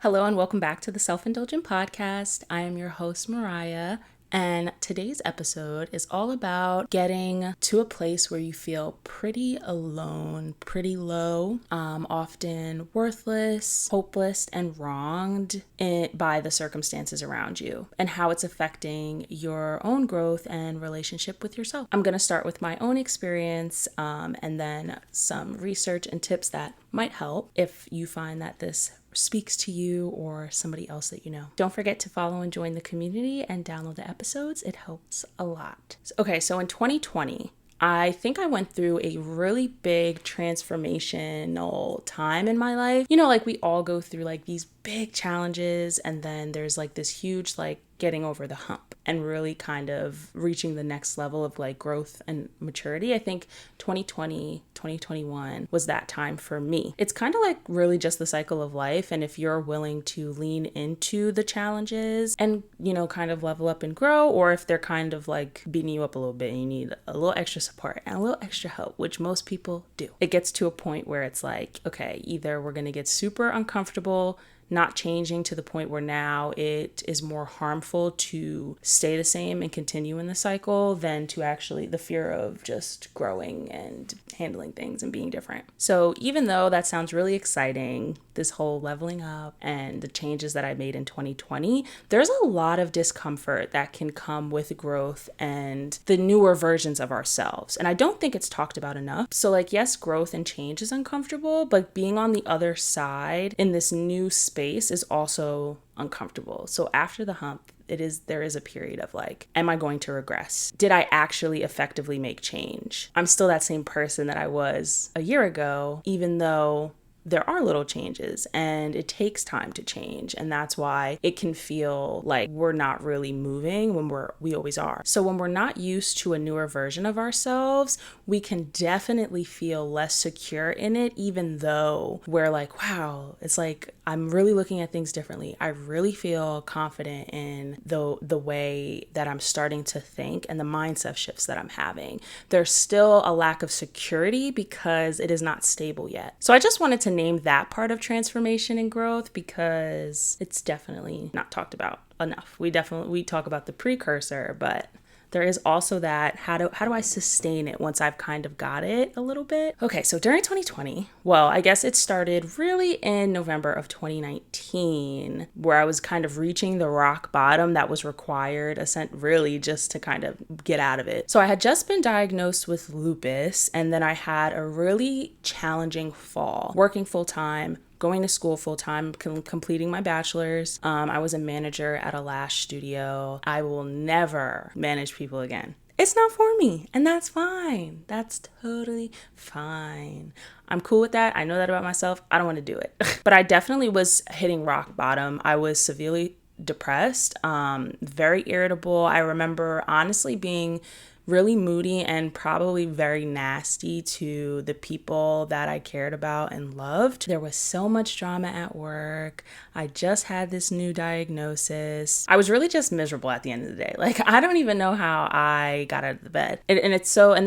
Hello and welcome back to the Self Indulgent podcast. I am your host, Mariah, and today's episode is all about getting to a place where you feel pretty alone, pretty low, often worthless, hopeless, and wronged by the circumstances around you, and how it's affecting your own growth and relationship with yourself. I'm going to start with my own experience and then some research and tips that might help if you find that this speaks to you or somebody else that you know. Don't forget to follow and join the community and download the episodes. It helps a lot. Okay, so in 2020, I think I went through a really big transformational time in my life. You know, like we all go through like these big challenges and then there's like this huge like getting over the hump and really kind of reaching the next level of like growth and maturity. I think 2020, 2021 was that time for me. It's kind of like really just the cycle of life. And if you're willing to lean into the challenges and, you know, kind of level up and grow, or if they're kind of like beating you up a little bit and you need a little extra support and a little extra help, which most people do, it gets to a point where it's like, okay, either we're going to get super uncomfortable, not changing to the point where now it is more harmful to stay the same and continue in the cycle than to actually the fear of just growing and handling things and being different. So even though that sounds really exciting, this whole leveling up and the changes that I made in 2020, there's a lot of discomfort that can come with growth and the newer versions of ourselves. And I don't think it's talked about enough. So like, yes, growth and change is uncomfortable, but being on the other side in this new space is also uncomfortable. So after the hump, there is a period of like, am I going to regress? Did I actually effectively make change? I'm still that same person that I was a year ago, even though there are little changes and it takes time to change. And that's why it can feel like we're not really moving when we always are. So when we're not used to a newer version of ourselves, we can definitely feel less secure in it, even though we're like, wow, it's like, I'm really looking at things differently. I really feel confident in the way that I'm starting to think and the mindset shifts that I'm having. There's still a lack of security because it is not stable yet. So I just wanted to name that part of transformation and growth because it's definitely not talked about enough. We talk about the precursor, but there is also that, how do I sustain it once I've kind of got it a little bit? Okay, so during 2020, well, I guess it started really in November of 2019, where I was kind of reaching the rock bottom that was required, really just to kind of get out of it. So I had just been diagnosed with lupus, and then I had a really challenging fall, working full time, going to school full time, completing my bachelor's. I was a manager at a lash studio. I will never manage people again. It's not for me, and that's fine. That's totally fine. I'm cool with that. I know that about myself. I don't want to do it. But I definitely was hitting rock bottom. I was severely depressed, very irritable. I remember honestly being really moody and probably very nasty to the people that I cared about and loved. There was so much drama at work. I just had this new diagnosis. I was really just miserable at the end of the day. Like, I don't even know how I got out of the bed. And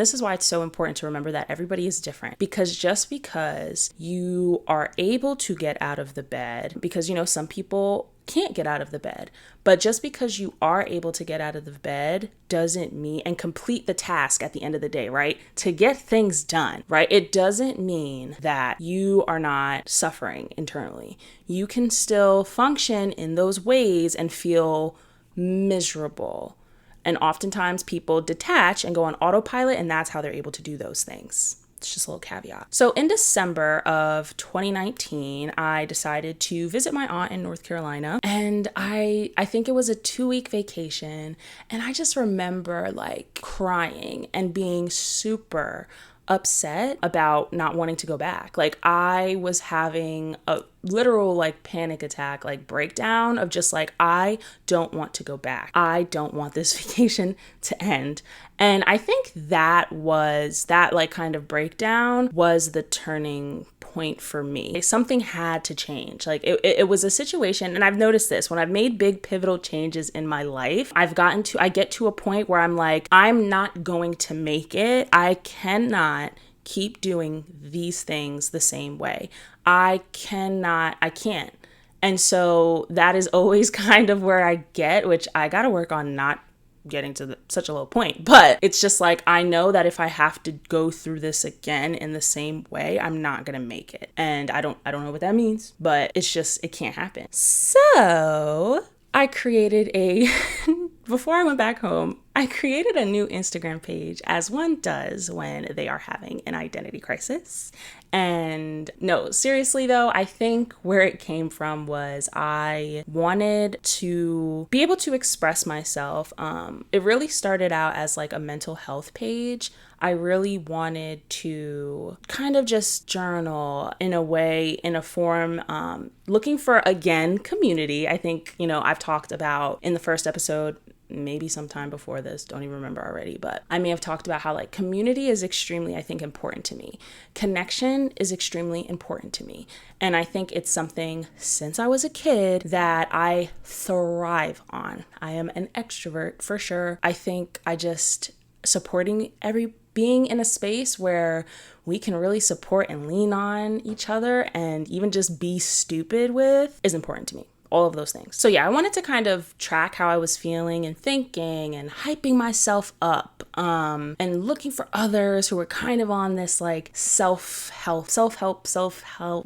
this is why it's so important to remember that everybody is different, because just because you are able to get out of the bed, because, you know, some people can't get out of the bed, but just because you are able to get out of the bed doesn't mean, and complete the task at the end of the day, right? To get things done, right? It doesn't mean that you are not suffering internally. You can still function in those ways and feel miserable. And oftentimes people detach and go on autopilot, and that's how they're able to do those things. It's just a little caveat. So in December of 2019, I decided to visit my aunt in North Carolina, and I think it was a 2-week vacation, and I just remember like crying and being super upset about not wanting to go back. Like, I was having a literal like panic attack, like breakdown of just like, I don't want to go back. I don't want this vacation to end. And I think that like kind of breakdown was the turning point for me. Something had to change. Like it was a situation, and I've noticed this when I've made big pivotal changes in my life, I get to a point where I'm like, I'm not going to make it. I cannot keep doing these things the same way. I can't. And so that is always kind of where I get, which I got to work on not getting to such a low point. But it's just like, I know that if I have to go through this again in the same way, I'm not going to make it. And I don't know what that means, but it's just, it can't happen. So I created before I went back home, I created a new Instagram page, as one does when they are having an identity crisis. And no, seriously though, I think where it came from was I wanted to be able to express myself. It really started out as like a mental health page. I really wanted to kind of just journal in a way, in a form, looking for, again, community. I think, I've talked about in the first episode, maybe sometime before this, don't even remember already, but I may have talked about how like community is extremely, I think, important to me. Connection is extremely important to me. And I think it's something since I was a kid that I thrive on. I am an extrovert for sure. I think I just supporting being in a space where we can really support and lean on each other and even just be stupid with is important to me. All of those things. So yeah, I wanted to kind of track how I was feeling and thinking and hyping myself up, and looking for others who were kind of on this like self-help,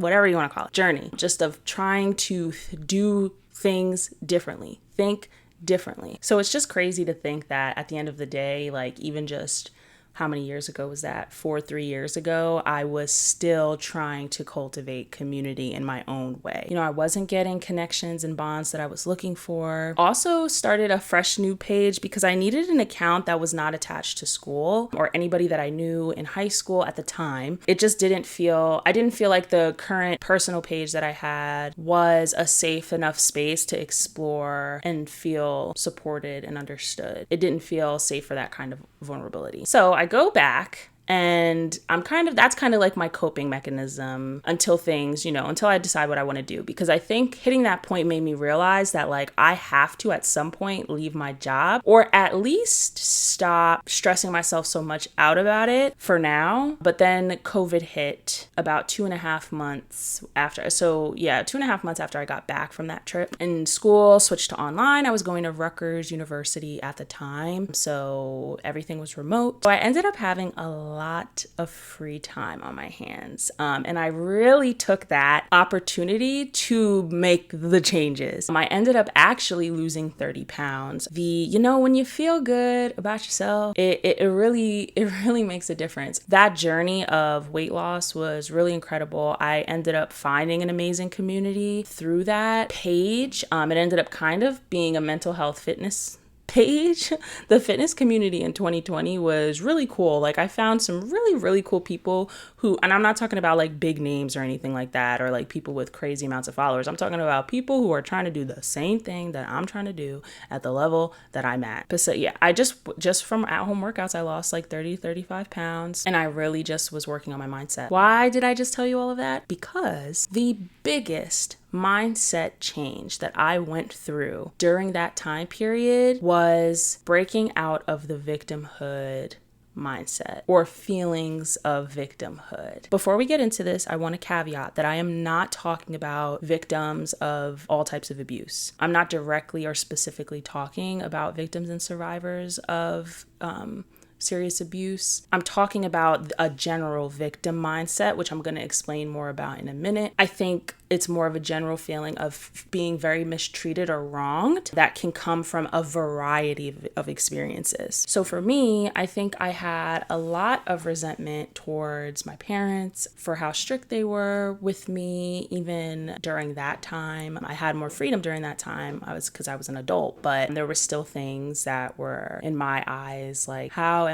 whatever you want to call it, journey, just of trying to do things differently, think differently. So it's just crazy to think that at the end of the day, like even just how many years ago was that? 3 years ago, I was still trying to cultivate community in my own way. I wasn't getting connections and bonds that I was looking for. Also started a fresh new page because I needed an account that was not attached to school or anybody that I knew in high school at the time. I didn't feel like the current personal page that I had was a safe enough space to explore and feel supported and understood. It didn't feel safe for that kind of vulnerability. So I go back and that's kind of like my coping mechanism until I decide what I want to do. Because I think hitting that point made me realize that like I have to at some point leave my job or at least stop stressing myself so much out about it for now. But then COVID hit about 2.5 months after. So yeah, 2.5 months after I got back from that trip, and school switched to online. I was going to Rutgers University at the time. So everything was remote. So I ended up having a lot of free time on my hands. And I really took that opportunity to make the changes. I ended up actually losing 30 pounds. When you feel good about yourself, it really makes a difference. That journey of weight loss was really incredible. I ended up finding an amazing community through that page. It ended up kind of being a mental health fitness page. The fitness community in 2020 was really cool. Like I found some really, really cool people who, and I'm not talking about like big names or anything like that, or like people with crazy amounts of followers. I'm talking about people who are trying to do the same thing that I'm trying to do at the level that I'm at. But so yeah, I just from at-home workouts, I lost like 35 pounds, and I really just was working on my mindset. Why did I just tell you all of that? Because the biggest mindset change that I went through during that time period was breaking out of the victimhood mindset or feelings of victimhood. Before we get into this, I want to caveat that I am not talking about victims of all types of abuse. I'm not directly or specifically talking about victims and survivors of serious abuse. I'm talking about a general victim mindset, which I'm going to explain more about in a minute. I think it's more of a general feeling of being very mistreated or wronged that can come from a variety of experiences. So for me, I think I had a lot of resentment towards my parents for how strict they were with me, even during that time. I had more freedom during that time. Because I was an adult, but there were still things that were in my eyes like, how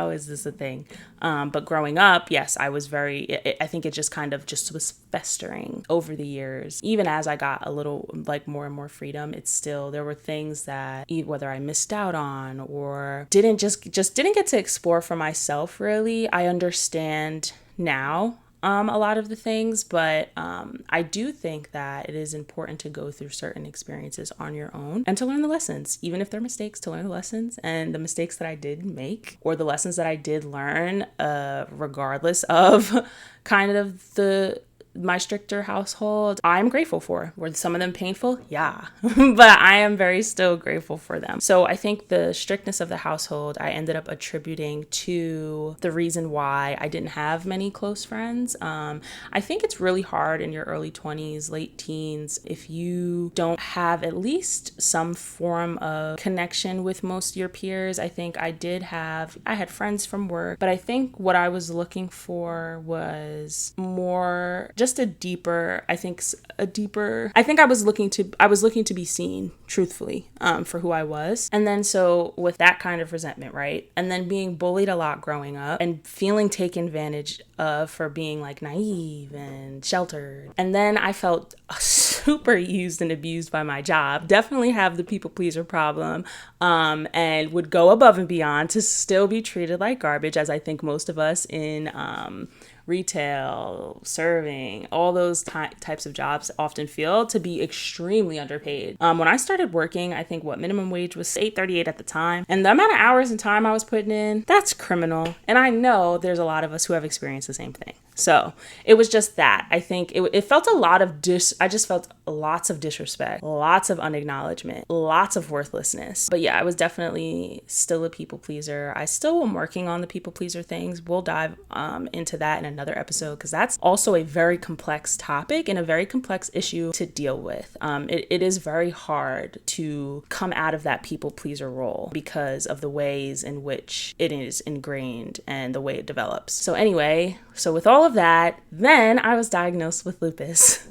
is this a thing? But growing up, yes, I was I think it just kind of just was festering over the years. Even as I got a little like more and more freedom, there were things that whether I missed out on or didn't get to explore for myself really. I understand now a lot of the things, but I do think that it is important to go through certain experiences on your own and to learn the lessons, even if they're mistakes, to learn the lessons. And the mistakes that I did make or the lessons that I did learn, regardless of kind of the my stricter household, I'm grateful for. Were some of them painful? Yeah. But I am very still grateful for them. So I think the strictness of the household, I ended up attributing to the reason why I didn't have many close friends. I think it's really hard in your early 20s, late teens, if you don't have at least some form of connection with most of your peers. I think I had friends from work, but I think what I was looking for was more just I was looking to be seen truthfully, for who I was. And then so with that kind of resentment, right? And then being bullied a lot growing up and feeling taken advantage of for being like naive and sheltered. And then I felt super used and abused by my job. Definitely have the people pleaser problem, and would go above and beyond to still be treated like garbage, as I think most of us in retail, serving, all those types of jobs often feel, to be extremely underpaid. When I started working, I think minimum wage was $8.38 at the time. And the amount of hours and time I was putting in, that's criminal. And I know there's a lot of us who have experienced the same thing. So it was just that. I think it felt a lot of I just felt lots of disrespect, lots of unacknowledgement, lots of worthlessness. But yeah, I was definitely still a people pleaser. I still am working on the people pleaser things. We'll dive into that in another episode, because that's also a very complex topic and a very complex issue to deal with. It is very hard to come out of that people pleaser role because of the ways in which it is ingrained and the way it develops. So anyway, with all of that, then I was diagnosed with lupus.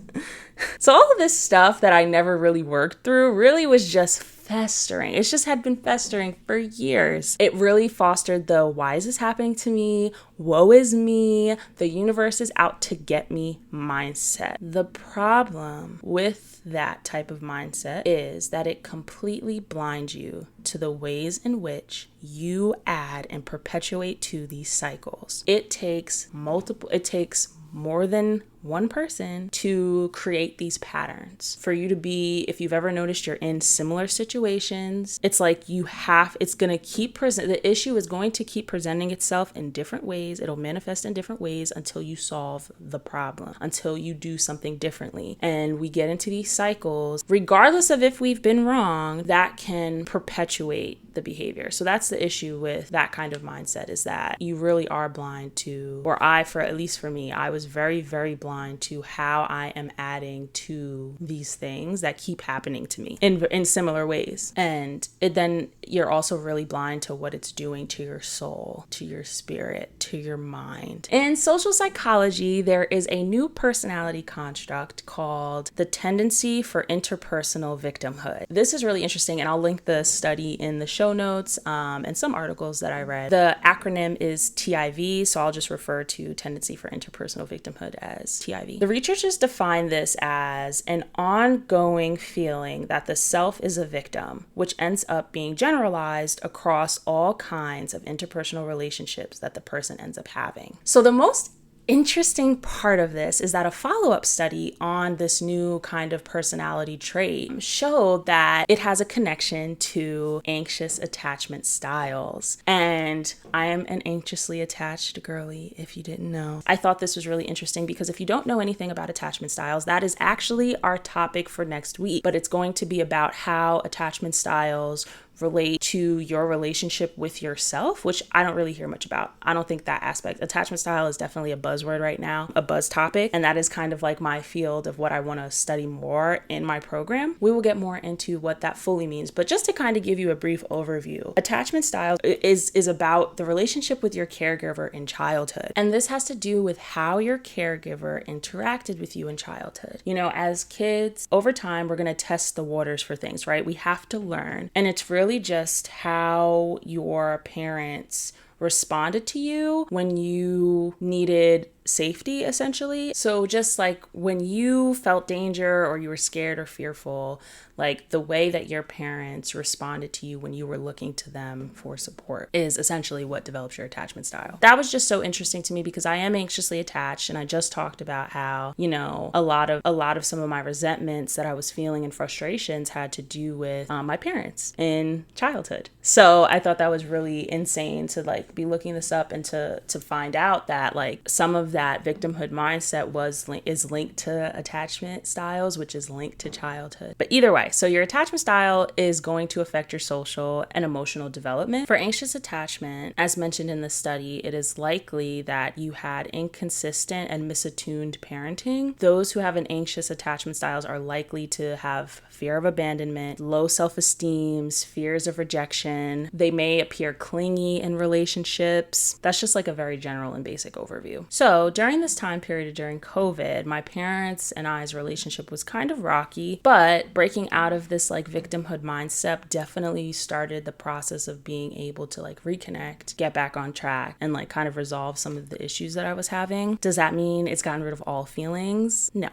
So all of this stuff that I never really worked through really was just festering. It just had been festering for years. It really fostered the why is this happening to me? Woe is me. The universe is out to get me mindset. The problem with that type of mindset is that it completely blinds you to the ways in which you add and perpetuate to these cycles. It takes more than one person to create these patterns. For you to be, if you've ever noticed you're in similar situations, it's like the issue is going to keep presenting itself in different ways. It'll manifest in different ways until you solve the problem, until you do something differently. And we get into these cycles, regardless of if we've been wrong, that can perpetuate the behavior. So that's the issue with that kind of mindset, is that you really are blind to, at least for me, I was very, very blind to how I am adding to these things that keep happening to me in similar ways. And then you're also really blind to what it's doing to your soul, to your spirit, to your mind. In social psychology, there is a new personality construct called the tendency for interpersonal victimhood. This is really interesting, and I'll link the study in the show notes and some articles that I read. The acronym is TIV, so I'll just refer to tendency for interpersonal victimhood as TIV. The researchers define this as an ongoing feeling that the self is a victim, which ends up being generalized across all kinds of interpersonal relationships that the person ends up having. So the most interesting part of this is that a follow-up study on this new kind of personality trait showed that it has a connection to anxious attachment styles. And I am an anxiously attached girly, if you didn't know. I thought this was really interesting because if you don't know anything about attachment styles, that is actually our topic for next week. But it's going to be about how attachment styles relate to your relationship with yourself, which I don't really hear much about. I don't think that aspect. Attachment style is definitely a buzzword right now, a buzz topic, and that is kind of like my field of what I want to study more in my program. We will get more into what that fully means, but just to kind of give you a brief overview, attachment style is about the relationship with your caregiver in childhood. And this has to do with how your caregiver interacted with you in childhood. You know, as kids, over time, we're going to test the waters for things, right? We have to learn. And it's really just how your parents responded to you when you needed safety, essentially. So just like when you felt danger or you were scared or fearful, like the way that your parents responded to you when you were looking to them for support is essentially what develops your attachment style. That was just so interesting to me because I am anxiously attached, and I just talked about how, you know, a lot of some of my resentments that I was feeling and frustrations had to do with my parents in childhood. So I thought that was really insane to like be looking this up and to find out that like some of that victimhood mindset is linked to attachment styles, which is linked to childhood. But either way, so your attachment style is going to affect your social and emotional development. For anxious attachment, as mentioned in the study, it is likely that you had inconsistent and misattuned parenting. Those who have an anxious attachment styles are likely to have fear of abandonment, low self-esteem, fears of rejection. They may appear clingy in relationships. That's just like a very general and basic overview. So during this time period during COVID, my parents and I's relationship was kind of rocky, but breaking out of this like victimhood mindset definitely started the process of being able to like reconnect, get back on track, and like kind of resolve some of the issues that I was having. Does that mean it's gotten rid of all feelings? No.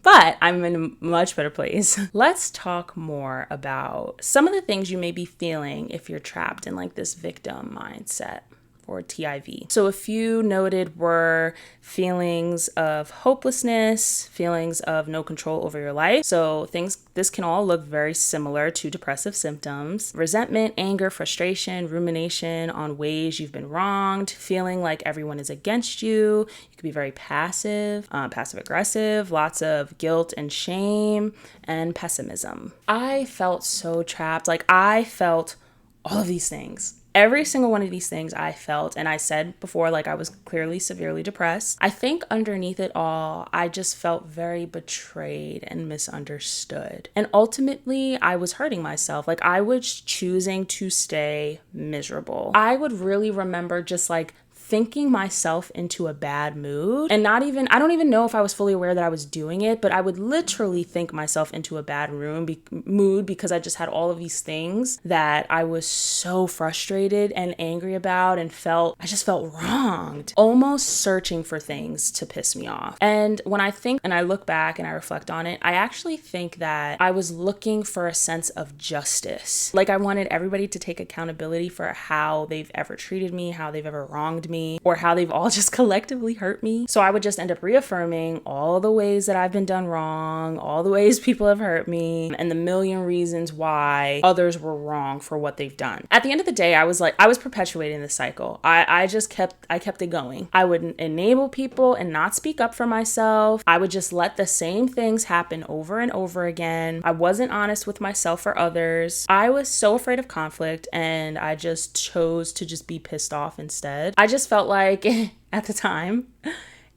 But I'm in a much better place. Let's talk more about some of the things you may be feeling if you're trapped in like this victim mindset, or TIV. So a few noted were feelings of hopelessness, feelings of no control over your life. So this can all look very similar to depressive symptoms. Resentment, anger, frustration, rumination on ways you've been wronged, feeling like everyone is against you. You could be very passive aggressive, lots of guilt and shame, and pessimism. I felt so trapped. Like I felt all of these things. Every single one of these things I felt, and I said before, like I was clearly severely depressed. I think underneath it all, I just felt very betrayed and misunderstood. And ultimately, I was hurting myself. Like I was choosing to stay miserable. I would really remember just like thinking myself into a bad mood, and I don't even know if I was fully aware that I was doing it, but I would literally think myself into a bad mood because I just had all of these things that I was so frustrated and angry about, and I just felt wronged, almost searching for things to piss me off. And when I think and I look back and I reflect on it, I actually think that I was looking for a sense of justice. Like I wanted everybody to take accountability for how they've ever treated me, how they've ever wronged me, or how they've all just collectively hurt me. So I would just end up reaffirming all the ways that I've been done wrong, all the ways people have hurt me, and the million reasons why others were wrong for what they've done. At the end of the day, I was perpetuating this cycle. I kept it going. I would enable people and not speak up for myself. I would just let the same things happen over and over again. I wasn't honest with myself or others. I was so afraid of conflict, and I just chose to just be pissed off instead. I just felt like at the time,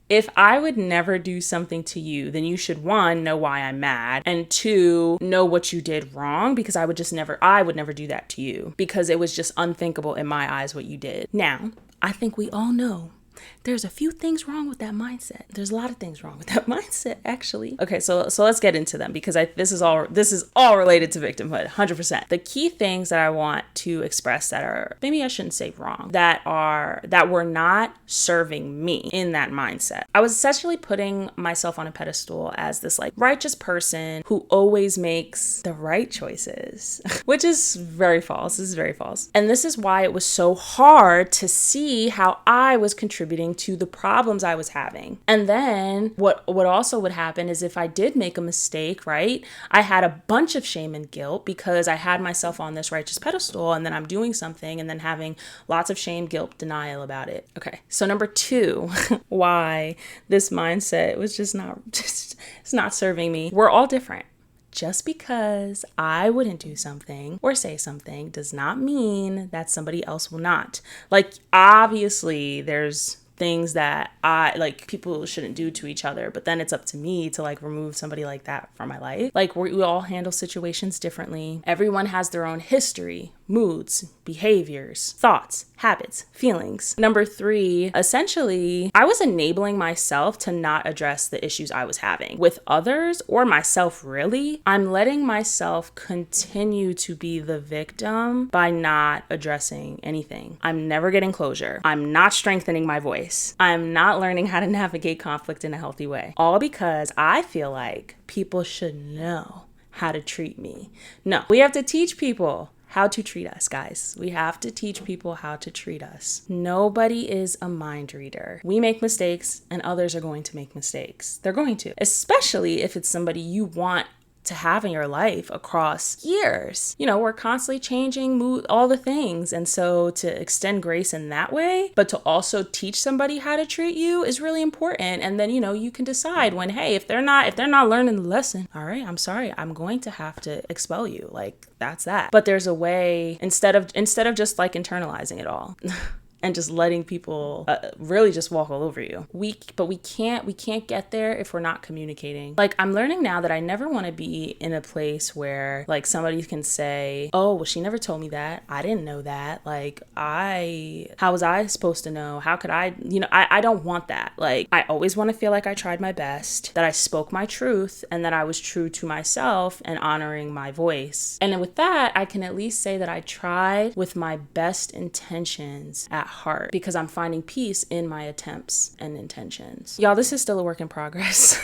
if I would never do something to you, then you should, one, know why I'm mad, and two, know what you did wrong, because I would never do that to you, because it was just unthinkable in my eyes what you did. Now, I think we all know there's a few things wrong with that mindset. There's a lot of things wrong with that mindset, actually. Okay, so let's get into them, because this is all related to victimhood, 100%. The key things that I want to express that are, maybe I shouldn't say wrong, that were not serving me in that mindset. I was essentially putting myself on a pedestal as this like righteous person who always makes the right choices, which is very false. This is very false. And this is why it was so hard to see how I was contributing to the problems I was having. And then what also would happen is if I did make a mistake, right, I had a bunch of shame and guilt because I had myself on this righteous pedestal, and then I'm doing something and then having lots of shame, guilt, denial about it. Okay, so number 2, why this mindset was it's not serving me. We're all different. Just because I wouldn't do something or say something does not mean that somebody else will not. Like, obviously, there's things that people shouldn't do to each other, but then it's up to me to like remove somebody like that from my life. Like, we all handle situations differently. Everyone has their own history, moods, behaviors, thoughts, habits, feelings. Number 3, essentially, I was enabling myself to not address the issues I was having with others or myself, really. I'm letting myself continue to be the victim by not addressing anything. I'm never getting closure. I'm not strengthening my voice. I'm not learning how to navigate conflict in a healthy way. All because I feel like people should know how to treat me. No, we have to teach people how to treat us, guys. We have to teach people how to treat us. Nobody is a mind reader. We make mistakes, and others are going to make mistakes. They're going to, especially if it's somebody you want to have in your life across years. You know, we're constantly changing all the things. And so to extend grace in that way, but to also teach somebody how to treat you is really important. And then, you know, you can decide when, hey, if they're not learning the lesson, all right, I'm sorry, I'm going to have to expel you. Like, that's that. But there's a way, instead of just like internalizing it all. And just letting people really just walk all over you. But we can't get there if we're not communicating. Like, I'm learning now that I never want to be in a place where like somebody can say, oh, well, she never told me that. I didn't know that. Like, how was I supposed to know? How could I, you know, I don't want that. Like, I always want to feel like I tried my best, that I spoke my truth, and that I was true to myself and honoring my voice. And then with that, I can at least say that I tried with my best intentions at heart, because I'm finding peace in my attempts and intentions. Y'all, this is still a work in progress.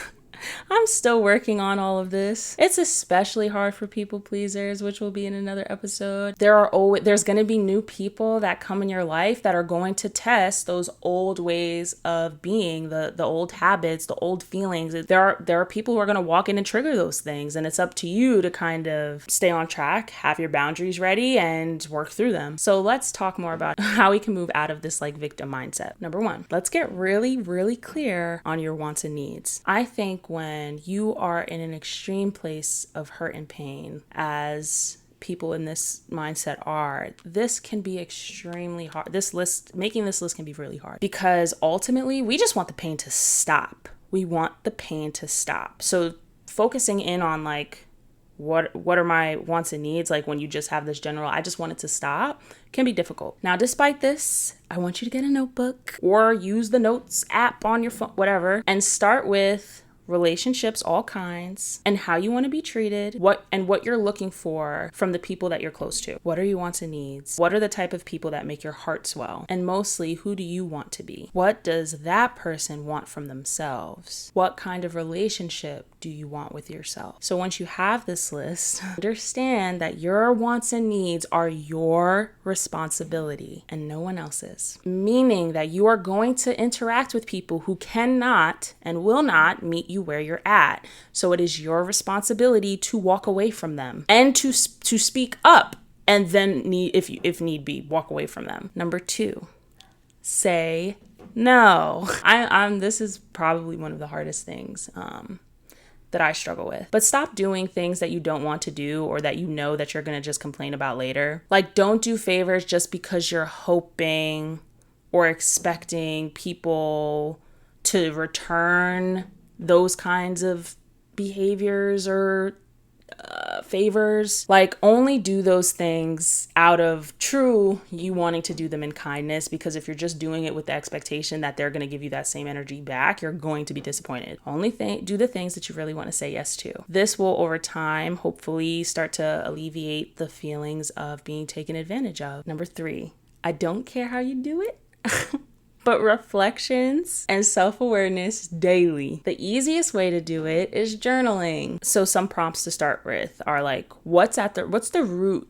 I'm still working on all of this. It's especially hard for people pleasers, which will be in another episode. There's going to be new people that come in your life that are going to test those old ways of being, the old habits, the old feelings. There are people who are going to walk in and trigger those things, and it's up to you to kind of stay on track, have your boundaries ready, and work through them. So let's talk more about how we can move out of this like victim mindset. Number one, let's get really, really clear on your wants and needs. I think when you are in an extreme place of hurt and pain, as people in this mindset are, this can be extremely hard. Making this list can be really hard, because ultimately we just want the pain to stop. We want the pain to stop. So focusing in on like, what are my wants and needs, like when you just have this general, I just want it to stop, can be difficult. Now, despite this, I want you to get a notebook or use the notes app on your phone, whatever, and start with relationships, all kinds, and how you want to be treated, what you're looking for from the people that you're close to. What are your wants and needs? What are the type of people that make your heart swell? And mostly, who do you want to be? What does that person want from themselves? What kind of relationship do you want with yourself? So once you have this list, understand that your wants and needs are your responsibility and no one else's. Meaning that you are going to interact with people who cannot and will not meet you where you're at. So it is your responsibility to walk away from them and to speak up, and then if need be, walk away from them. Number two, say no. This is probably one of the hardest things that I struggle with. But stop doing things that you don't want to do, or that you know that you're going to just complain about later. Like, don't do favors just because you're hoping or expecting people to return those kinds of behaviors or favors. Like, only do those things out of true you wanting to do them in kindness, because if you're just doing it with the expectation that they're going to give you that same energy back, you're going to be disappointed. Do the things that you really want to say yes to. This will, over time, hopefully start to alleviate the feelings of being taken advantage of. Number three, I don't care how you do it. But reflections and self-awareness daily. The easiest way to do it is journaling. So some prompts to start with are like, what's at the root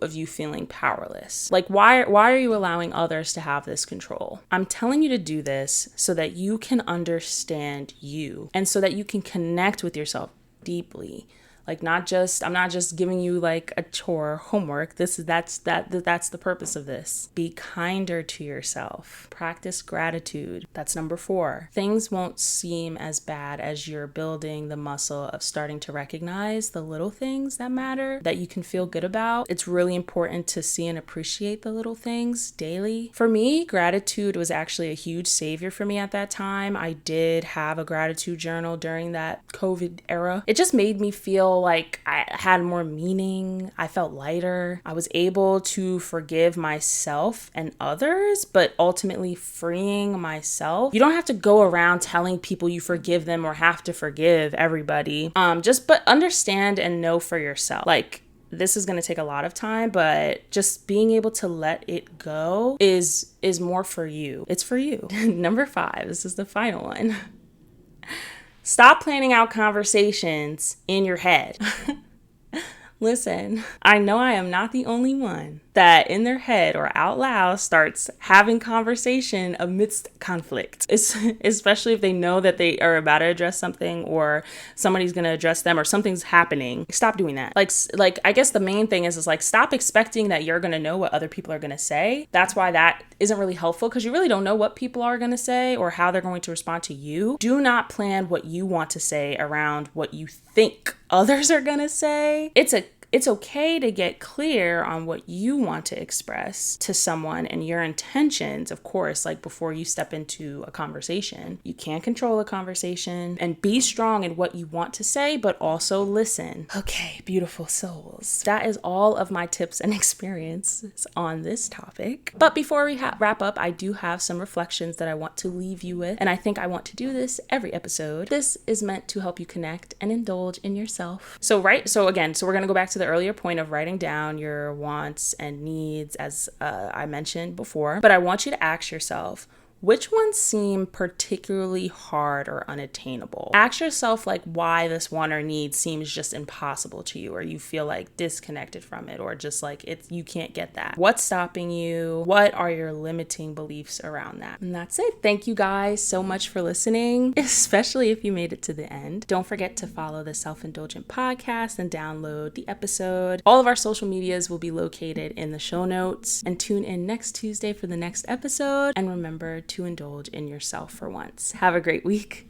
of you feeling powerless? Like, why are you allowing others to have this control? I'm telling you to do this so that you can understand you, and so that you can connect with yourself deeply. Like, I'm not just giving you like a chore homework. That's the purpose of this. Be kinder to yourself. Practice gratitude. That's number 4. Things won't seem as bad as you're building the muscle of starting to recognize the little things that matter, that you can feel good about. It's really important to see and appreciate the little things daily. For me, gratitude was actually a huge savior for me at that time. I did have a gratitude journal during that COVID era. It just made me feel like I had more meaning. I felt lighter. I was able to forgive myself and others, but ultimately freeing myself. You don't have to go around telling people you forgive them or have to forgive everybody. But understand and know for yourself. Like, this is going to take a lot of time, but just being able to let it go is more for you. It's for you. Number 5, this is the final one. Stop planning out conversations in your head. Listen, I know I am not the only one that in their head or out loud starts having conversation amidst conflict, especially if they know that they are about to address something or somebody's going to address them or something's happening. Stop doing that. Like I guess the main thing is like, stop expecting that you're going to know what other people are going to say. That's why that isn't really helpful, because you really don't know what people are going to say or how they're going to respond to you. Do not plan what you want to say around what you think others are going to say. It's okay to get clear on what you want to express to someone and your intentions, of course, like before you step into a conversation. You can't control a conversation, and be strong in what you want to say, but also listen. Okay, beautiful souls. That is all of my tips and experiences on this topic. But before we wrap up, I do have some reflections that I want to leave you with, and I think I want to do this every episode. This is meant to help you connect and indulge in yourself. So we're going to go back to the earlier point of writing down your wants and needs, as I mentioned before, but I want you to ask yourself, which ones seem particularly hard or unattainable? Ask yourself like why this want or need seems just impossible to you, or you feel like disconnected from it, or just like you can't get that. What's stopping you? What are your limiting beliefs around that? And that's it. Thank you guys so much for listening, especially if you made it to the end. Don't forget to follow the Self Indulgent podcast and download the episode. All of our social medias will be located in the show notes, and tune in next Tuesday for the next episode. And remember to indulge in yourself for once. Have a great week.